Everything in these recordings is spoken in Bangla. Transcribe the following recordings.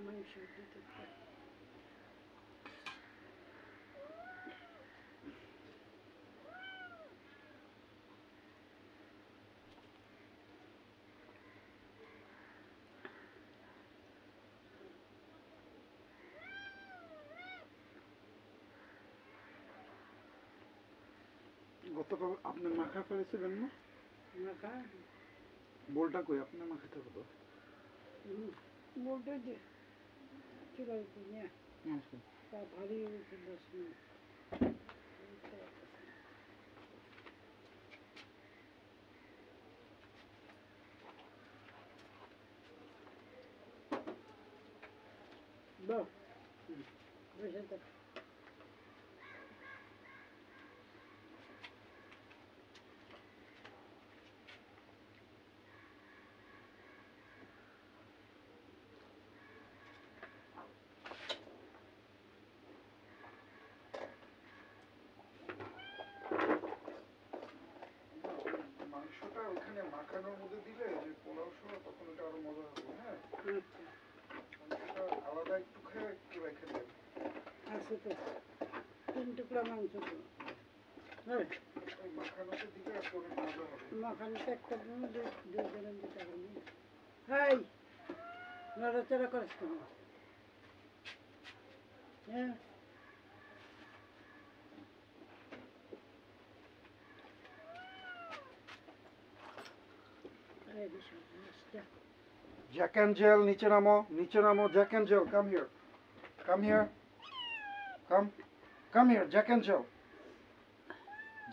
মাংস দিতে গতকাল আপনি মাখা ফেলেছিলেন না? মাখা বোলটা কই আপনি মাখাতে হবে? বলতে যে চুলাই কিনে আচ্ছা। তা ভারী হয়েছে 10 মিনিট বাহ বসে থাক মাংসটা ওখানে মাখানোর মধ্যে দিলে যে পোলাও সহ তখন ওটা আরো মজা হবে। হ্যাঁ, আচ্ছা মাংসটা আলাদা একটু খেয়ে একটু রেখে দেন। আছে তো 3 টুকরা মাংস তো হ্যাঁ ওই মাখানোতে দিলে একটু অনেক মজা হবে। মাখানোতে একটা দিন দুজনের দিতে পারবি হাই নড়াচড়া করিস কেন হ্যাঁ Jack and Jill, niche namo, Jack and Jill, come here. Come here. Come here, Jack and Jill.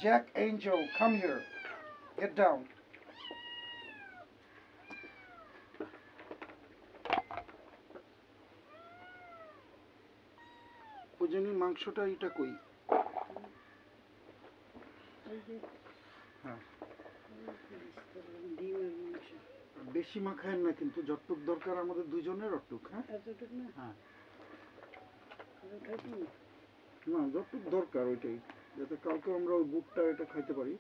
Jack Angel, come here. Get down. ওই জন্য মাংসটা এটা কই? হ্যাঁ বেশি মাখায়েন না কিন্তু যতটুক দরকার আমাদের দুজনের অতটুক। হ্যাঁ এতটুক না হ্যাঁ খাইছি না যতটুক দরকার ওইটাই, যাতে কালকে আমরা ওই বুটটা এটা খাইতে পারি।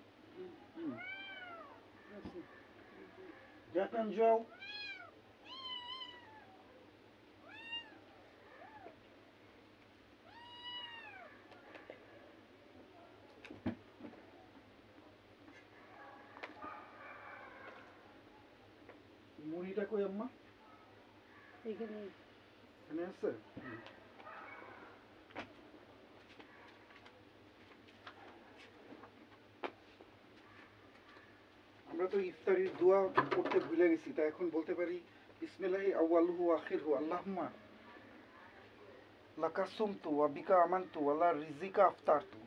Jack and Jill. মুড়িটা কই আম্মা? এখানে এখানে আছে। আমরা তো ইফতারির দোয়া করতে ভুলে গেছি, তা এখন বলতে পারি বিসমিল্লাহি আউয়ালুহু আখিরহু আল্লাহুম্মা লাকা সুমতু ওয়া বিকা আমানতু ওয়া লা রিজিকা আফতারতু।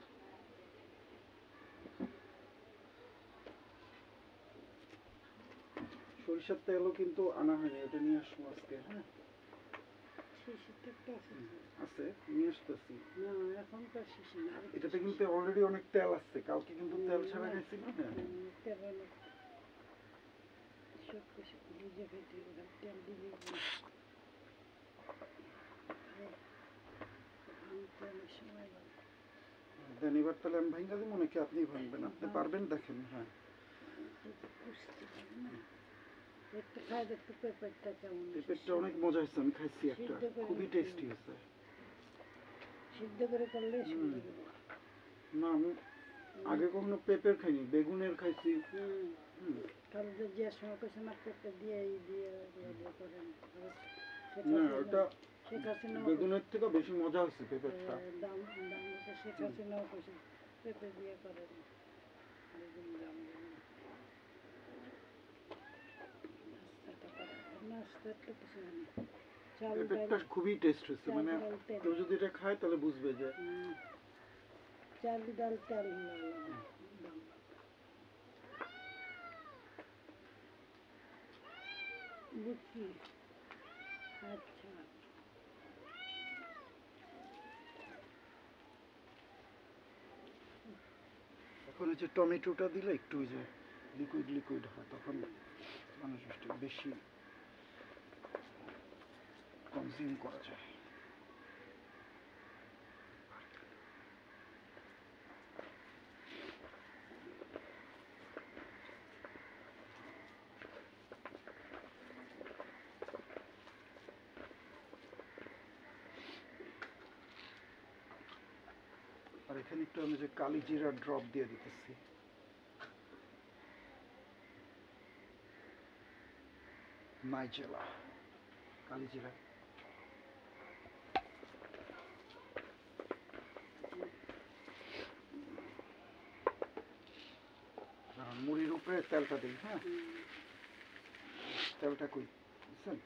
সরিষার তেলও কিন্তু আনা হয়নি, এটা নিয়ে আসবো আজকে। হ্যাঁ আছে, নিয়ে আসতেছি। এটাতে কিন্তু অলরেডি অনেক তেল আসছে, কালকে কিন্তু তেল ছাড়া খাইছি না। হ্যাঁ দেন এবার তাহলে আমি ভাঙ্গা দিব নাকি আপনি ভাঙবেন? আপনি পারবেন, দেখেন। হ্যাঁ পেঁপেরটা অনেক মজা হয়েছে, আমি খাইছি একটা, খুবই টেস্টি হয়েছে। সিদ্ধ করে করলে না আমি আগে কখনো পেঁপের খাইনি, বেগুনের খাইছি। তাহলে যে সময় কইছে না পেঁপে দিয়ে করেন না ওটা বেগুনের থেকে বেশি মজা হচ্ছে পেঁপেরটা। দাম হচ্ছে শেখ হাসিনাও কইছে পেঁপে দিয়ে করেন বেগুন দাম নাস্তা তো কিছু না পেঁপেরটা খুবই টেস্ট হয়েছে, মানে কেউ যদি এটা খায় তাহলে বুঝবে যে চাল ডাল তেল বুঝছি। আচ্ছা এখন ওই যে টমেটোটা দিলে একটু ওই যে লিকুইড লিকুইড হয়, তখন মানুষ একটু বেশি কনজিউম করা যায়। এখানে একটু আমি যে কালি জিরা ড্রপ দিয়ে দিতেছি। নাইজেলা কালি জিরা। মুড়ির উপরে তেলটা দিই। হ্যাঁ, তেলটা কই বুঝছেন?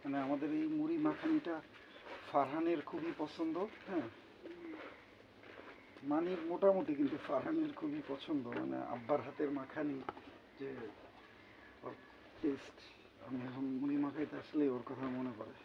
মানে আমাদের এই মুড়ি মাখানিটা ফারহানের খুবই পছন্দ। হ্যাঁ, মানির মোটামুটি, কিন্তু ফারহানের খুবই পছন্দ। মানে আব্বার হাতের মাখানি যে ওর টেস্ট, আমি এখন মুড়ি মাখাইতে আসলে ওর কথা মনে পড়ে।